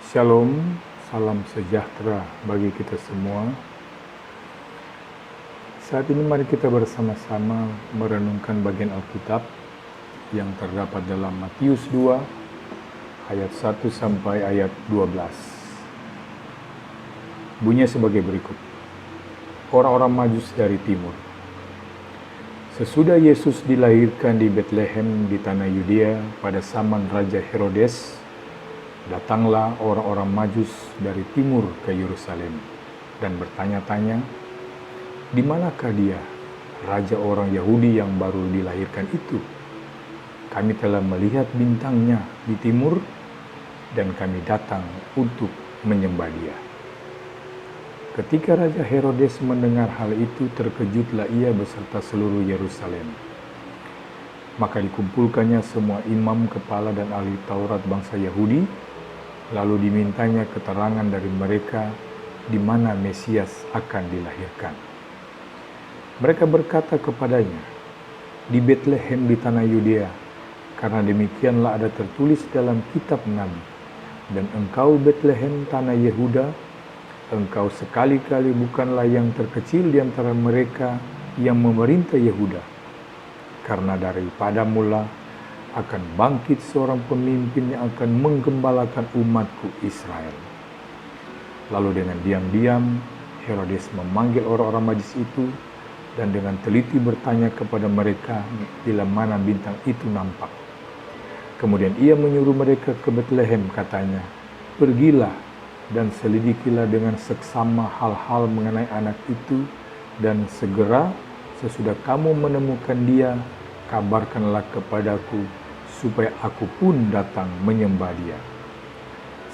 Shalom, salam sejahtera bagi kita semua. Saat ini mari kita bersama-sama merenungkan bagian Alkitab yang terdapat dalam Matius 2 ayat 1 sampai ayat 12. Bunyinya sebagai berikut. Orang-orang Majus dari timur. Sesudah Yesus dilahirkan di Betlehem di tanah Yudea pada zaman Raja Herodes, datanglah orang-orang Majus dari timur ke Yerusalem dan bertanya-tanya, di manakah dia, raja orang Yahudi yang baru dilahirkan itu? Kami telah melihat bintangnya di timur dan kami datang untuk menyembah dia. Ketika Raja Herodes mendengar hal itu, terkejutlah ia beserta seluruh Yerusalem. Maka dikumpulkannya semua imam, kepala dan ahli Taurat bangsa Yahudi, lalu dimintanya keterangan dari mereka di mana Mesias akan dilahirkan. Mereka berkata kepadanya, di Betlehem di tanah Yudea, karena demikianlah ada tertulis dalam kitab Nabi. Dan engkau Betlehem tanah Yehuda, engkau sekali-kali bukanlah yang terkecil di antara mereka yang memerintah Yehuda. Karena daripada mula akan bangkit seorang pemimpin yang akan menggembalakan umatku Israel. Lalu dengan diam-diam Herodes memanggil orang-orang Majus itu dan dengan teliti bertanya kepada mereka bila mana bintang itu nampak. Kemudian ia menyuruh mereka ke Betlehem, katanya, pergilah dan selidikilah dengan seksama hal-hal mengenai anak itu, dan segera sesudah kamu menemukan dia, kabarkanlah kepadaku, supaya aku pun datang menyembah dia.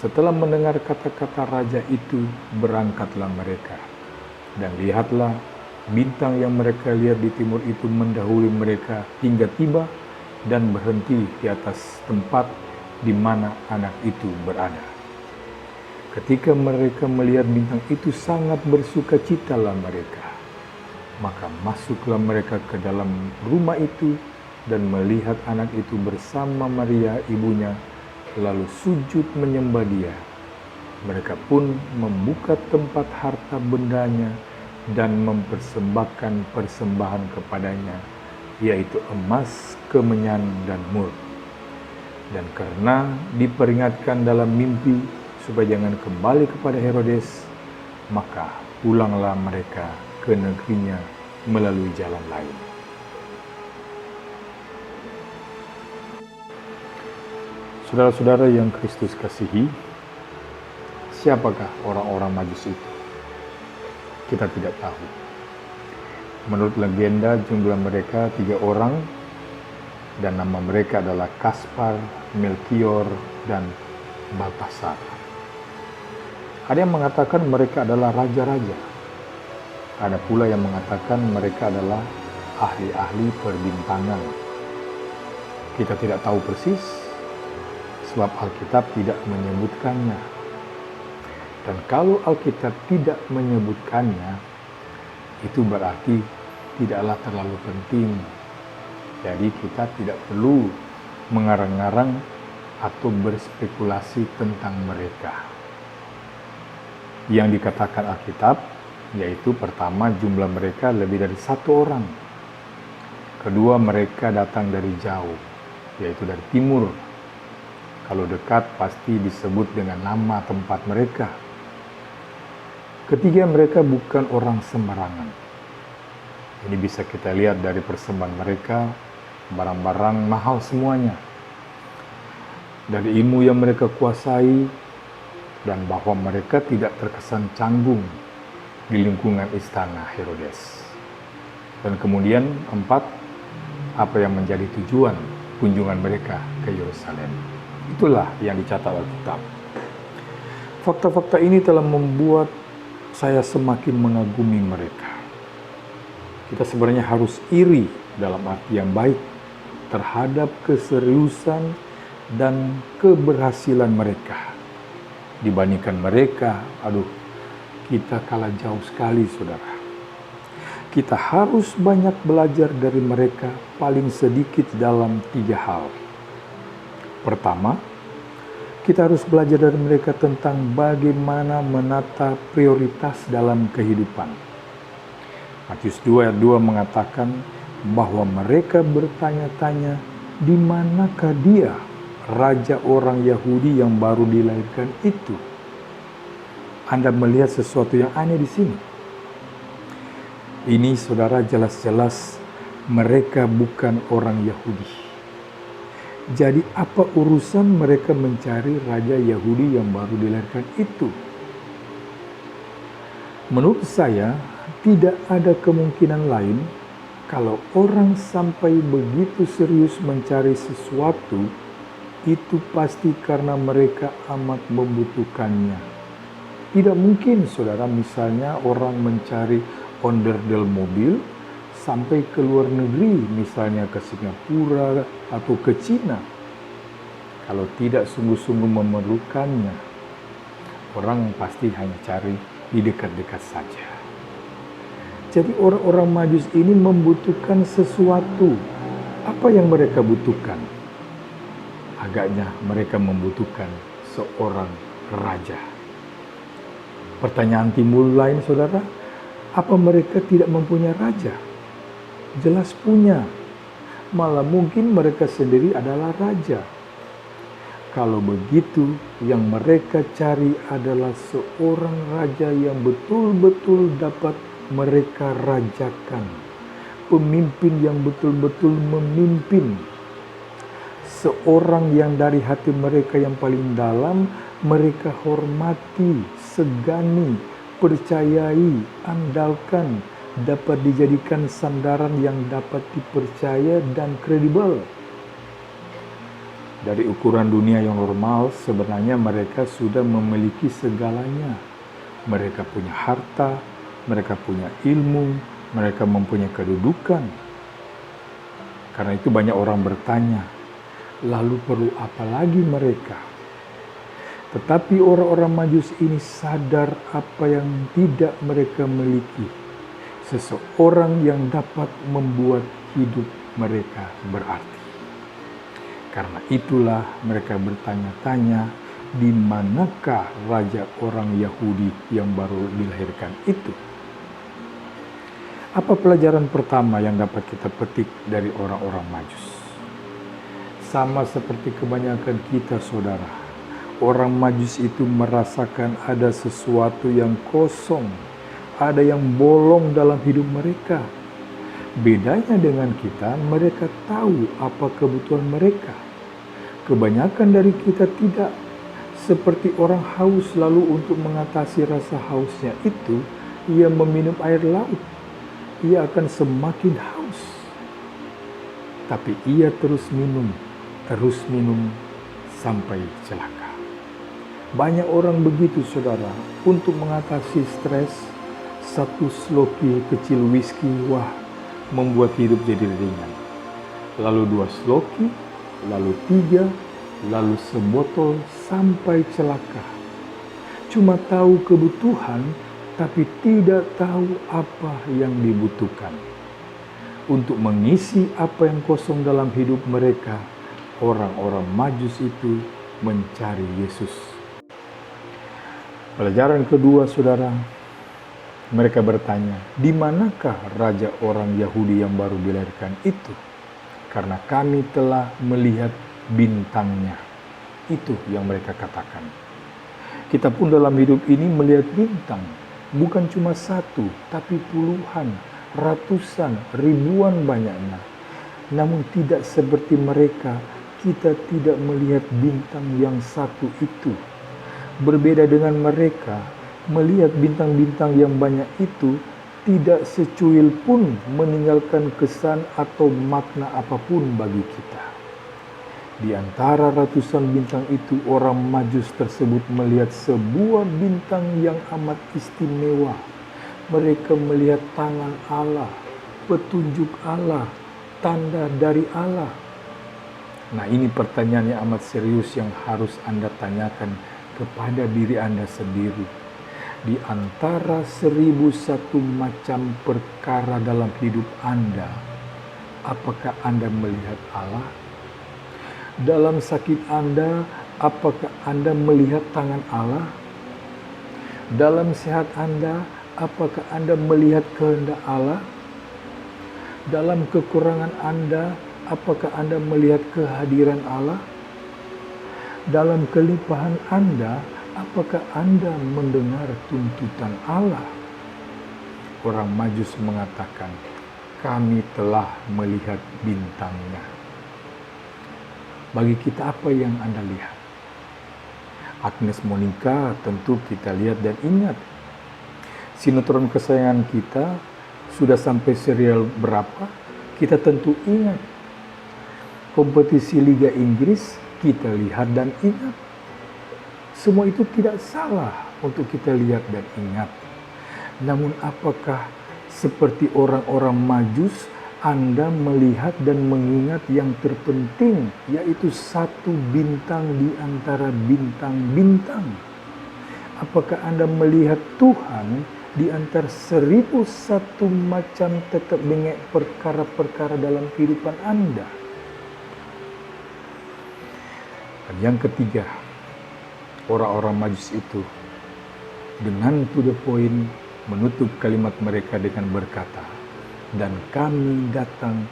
Setelah mendengar kata-kata raja itu, berangkatlah mereka. Dan lihatlah, bintang yang mereka lihat di timur itu mendahului mereka hingga tiba dan berhenti di atas tempat di mana anak itu berada. Ketika mereka melihat bintang itu, sangat bersukacitalah mereka. Maka masuklah mereka ke dalam rumah itu dan melihat anak itu bersama Maria ibunya, lalu sujud menyembah dia. Mereka pun membuka tempat harta bendanya dan mempersembahkan persembahan kepadanya, yaitu emas, kemenyan, dan mur. Dan karena diperingatkan dalam mimpi supaya jangan kembali kepada Herodes, maka pulanglah mereka ke negerinya melalui jalan lain. Saudara-saudara yang Kristus kasihi, siapakah orang-orang Majus itu? Kita tidak tahu. Menurut legenda, jumlah mereka 3 orang, dan nama mereka adalah Kaspar, Melkior, dan Baltasar. Ada yang mengatakan mereka adalah raja-raja. Ada pula yang mengatakan mereka adalah ahli-ahli perbintangan. Kita tidak tahu persis, sebab Alkitab tidak menyebutkannya. Dan kalau Alkitab tidak menyebutkannya, itu berarti tidaklah terlalu penting. Jadi kita tidak perlu mengarang-arang atau berspekulasi tentang mereka. Yang dikatakan Alkitab, yaitu pertama, jumlah mereka lebih dari 1 orang. Kedua, mereka datang dari jauh, yaitu dari timur. Kalau dekat pasti disebut dengan nama tempat mereka. Ketiga, mereka bukan orang sembarangan. Ini bisa kita lihat dari persembahan mereka, barang-barang mahal semuanya. Dari ilmu yang mereka kuasai, dan bahwa mereka tidak terkesan canggung di lingkungan istana Herodes. Dan kemudian 4, apa yang menjadi tujuan kunjungan mereka ke Yerusalem. Itulah yang dicatat Alkitab. Fakta-fakta ini telah membuat saya semakin mengagumi mereka. Kita sebenarnya harus iri dalam arti yang baik terhadap keseriusan dan keberhasilan mereka. Dibandingkan mereka, kita kalah jauh sekali, saudara. Kita harus banyak belajar dari mereka, paling sedikit dalam 3 hal. Pertama, Kita harus belajar dari mereka tentang bagaimana menata prioritas dalam kehidupan. Matius 2 ayat 2 mengatakan bahwa mereka bertanya-tanya, di manakah dia, raja orang Yahudi yang baru dilahirkan itu? Anda melihat sesuatu yang aneh di sini. Ini saudara, jelas-jelas mereka bukan orang Yahudi. Jadi apa urusan mereka mencari raja Yahudi yang baru dilahirkan itu? Menurut saya, tidak ada kemungkinan lain kalau orang sampai begitu serius mencari sesuatu, itu pasti karena mereka amat membutuhkannya. Tidak mungkin saudara, misalnya orang mencari onderdil mobil sampai ke luar negeri, misalnya ke Singapura atau ke Cina. Kalau tidak sungguh-sungguh memerlukannya, orang pasti hanya cari di dekat-dekat saja. Jadi orang-orang Majus ini membutuhkan sesuatu. Apa yang mereka butuhkan? Agaknya mereka membutuhkan seorang raja. Pertanyaan timbul lain, saudara, apa mereka tidak mempunyai raja? Jelas punya, malah mungkin mereka sendiri adalah raja. Kalau begitu, yang mereka cari adalah seorang raja yang betul-betul dapat mereka rajakan. Pemimpin yang betul-betul memimpin. Seorang yang dari hati mereka yang paling dalam, mereka hormati, segani, percayai, andalkan, dapat dijadikan sandaran yang dapat dipercaya dan kredibel. Dari ukuran dunia yang normal, sebenarnya mereka sudah memiliki segalanya. Mereka punya harta, mereka punya ilmu, mereka mempunyai kedudukan. Karena itu banyak orang bertanya, lalu perlu apa lagi mereka? Tetapi orang-orang Majus ini sadar apa yang tidak mereka miliki. Seseorang yang dapat membuat hidup mereka berarti. Karena itulah mereka bertanya-tanya, di manakah raja orang Yahudi yang baru dilahirkan itu? Apa pelajaran pertama yang dapat kita petik dari orang-orang Majus? Sama seperti kebanyakan kita, saudara. Orang Majus itu merasakan ada sesuatu yang kosong, ada yang bolong dalam hidup mereka. Bedanya dengan kita, mereka tahu apa kebutuhan mereka. Kebanyakan dari kita tidak. Seperti orang haus, lalu untuk mengatasi rasa hausnya itu, ia meminum air laut. Ia akan semakin haus. Tapi ia terus minum sampai celaka. Banyak orang begitu, saudara. Untuk mengatasi stres, satu sloki kecil whisky, membuat hidup jadi ringan. Lalu 2 sloki, lalu 3, lalu sebotol sampai celaka. Cuma tahu kebutuhan, tapi tidak tahu apa yang dibutuhkan. Untuk mengisi apa yang kosong dalam hidup mereka, orang-orang Majus itu mencari Yesus. Pelajaran kedua, saudara, mereka bertanya, di manakah raja orang Yahudi yang baru dilahirkan itu? Karena kami telah melihat bintangnya. Itu yang mereka katakan. Kita pun dalam hidup ini melihat bintang. Bukan cuma 1, tapi puluhan, ratusan, ribuan banyaknya. Namun tidak seperti mereka, kita tidak melihat bintang yang satu itu. Berbeda dengan mereka, melihat bintang-bintang yang banyak itu tidak secuil pun meninggalkan kesan atau makna apapun bagi kita. Di antara ratusan bintang itu, orang Majus tersebut melihat sebuah bintang yang amat istimewa. Mereka melihat tangan Allah, petunjuk Allah, tanda dari Allah. Nah, ini pertanyaan yang amat serius yang harus Anda tanyakan kepada diri Anda sendiri. Di antara 1001 macam perkara dalam hidup Anda, apakah Anda melihat Allah? Dalam sakit Anda, apakah Anda melihat tangan Allah? Dalam sehat Anda, apakah Anda melihat kehendak Allah? Dalam kekurangan Anda, apakah Anda melihat kehadiran Allah? Dalam kelimpahan Anda, apakah Anda mendengar tuntutan Allah? Orang Majus mengatakan, kami telah melihat bintangnya. Bagi kita, apa yang Anda lihat? Agnes Monica tentu kita lihat dan ingat. Sinetron kesayangan kita sudah sampai serial berapa, kita tentu ingat. Kompetisi Liga Inggris kita lihat dan ingat. Semua itu tidak salah untuk kita lihat dan ingat. Namun apakah seperti orang-orang Majus, Anda melihat dan mengingat yang terpenting, yaitu satu bintang di antara bintang-bintang? Apakah Anda melihat Tuhan di antara 1001 macam tetap bengek perkara-perkara dalam kehidupan Anda? Dan yang ketiga, orang-orang Majus itu dengan to the point menutup kalimat mereka dengan berkata, dan kami datang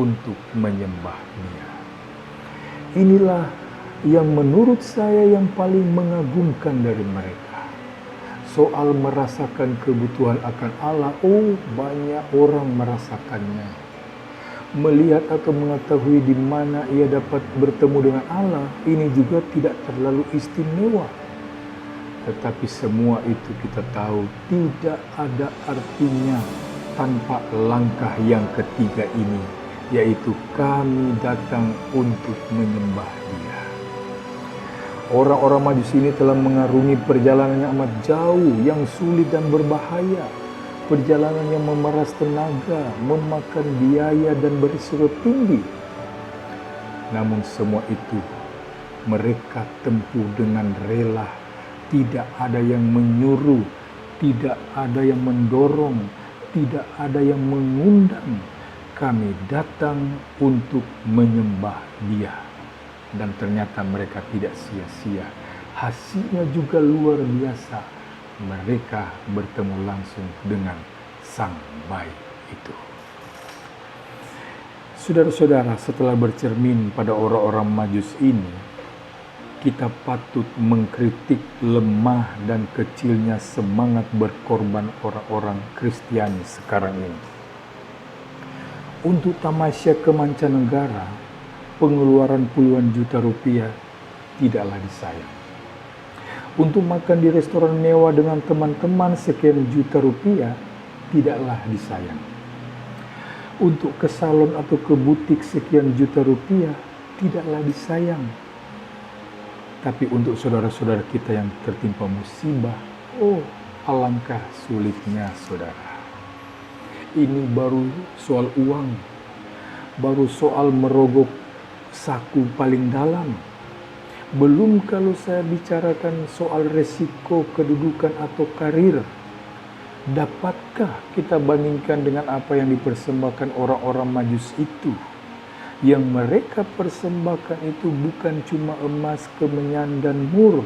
untuk menyembah Dia. Inilah yang menurut saya yang paling mengagumkan dari mereka. Soal merasakan kebutuhan akan Allah, banyak orang merasakannya. Melihat atau mengetahui di mana ia dapat bertemu dengan Allah, ini juga tidak terlalu istimewa. Tetapi semua itu kita tahu tidak ada artinya tanpa langkah yang ketiga ini, yaitu kami datang untuk menyembah Dia. Orang-orang Majus ini telah mengarungi perjalanan yang amat jauh, yang sulit dan berbahaya. Perjalanan yang memeras tenaga, memakan biaya dan berisiko tinggi. Namun semua itu mereka tempuh dengan rela. Tidak ada yang menyuruh, tidak ada yang mendorong, tidak ada yang mengundang. Kami datang untuk menyembah Dia. Dan ternyata mereka tidak sia-sia. Hasilnya juga luar biasa. Mereka bertemu langsung dengan Sang Baik itu. Saudara-saudara, setelah bercermin pada orang-orang Majus ini, kita patut mengkritik lemah dan kecilnya semangat berkorban orang-orang Kristiani sekarang ini. Untuk tamasya ke mancanegara, pengeluaran puluhan juta rupiah tidaklah disayang. Untuk makan di restoran mewah dengan teman-teman sekian juta rupiah tidaklah disayang. Untuk ke salon atau ke butik sekian juta rupiah tidaklah disayang. Tapi untuk saudara-saudara kita yang tertimpa musibah, alangkah sulitnya saudara. Ini baru soal uang, baru soal merogok saku paling dalam. Belum kalau saya bicarakan soal resiko kedudukan atau karir. Dapatkah kita bandingkan dengan apa yang dipersembahkan orang-orang Majus itu? Yang mereka persembahkan itu bukan cuma emas, kemenyan, dan mur,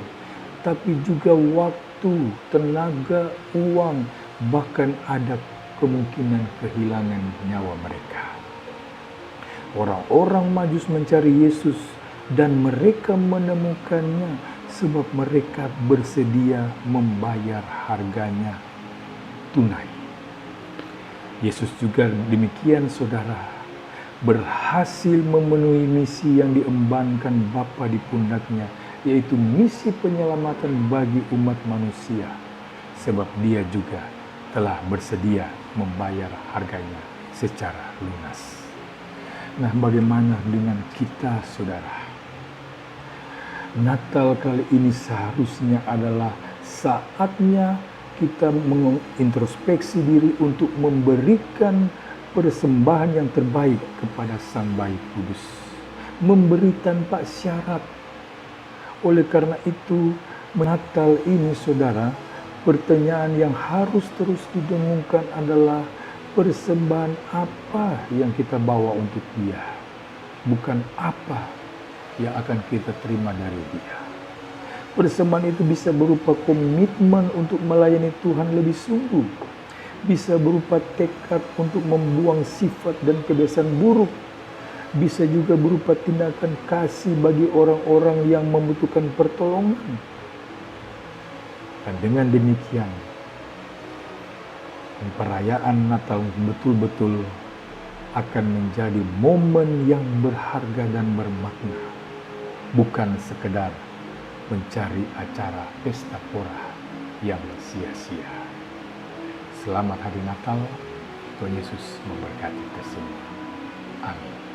tapi juga waktu, tenaga, uang, bahkan ada kemungkinan kehilangan nyawa mereka. Orang-orang Majus mencari Yesus dan mereka menemukannya sebab mereka bersedia membayar harganya tunai. Yesus juga demikian saudara, berhasil memenuhi misi yang diembankan Bapa di pundaknya, yaitu misi penyelamatan bagi umat manusia, sebab Dia juga telah bersedia membayar harganya secara lunas. Nah, bagaimana dengan kita, saudara? Natal kali ini seharusnya adalah saatnya kita mengintrospeksi diri untuk memberikan persembahan yang terbaik kepada Sang Baik Kudus. Memberi tanpa syarat. Oleh karena itu, Natal ini saudara, pertanyaan yang harus terus didengungkan adalah persembahan apa yang kita bawa untuk Dia. Bukan apa yang akan kita terima dari Dia. Persembahan itu bisa berupa komitmen untuk melayani Tuhan lebih sungguh, bisa berupa tekad untuk membuang sifat dan kebiasaan buruk, bisa juga berupa tindakan kasih bagi orang-orang yang membutuhkan pertolongan. Dan dengan demikian, perayaan Natal betul-betul akan menjadi momen yang berharga dan bermakna, bukan sekedar mencari acara pesta pora yang sia-sia. Selamat Hari Natal, Tuhan Yesus memberkati kita semua. Amin.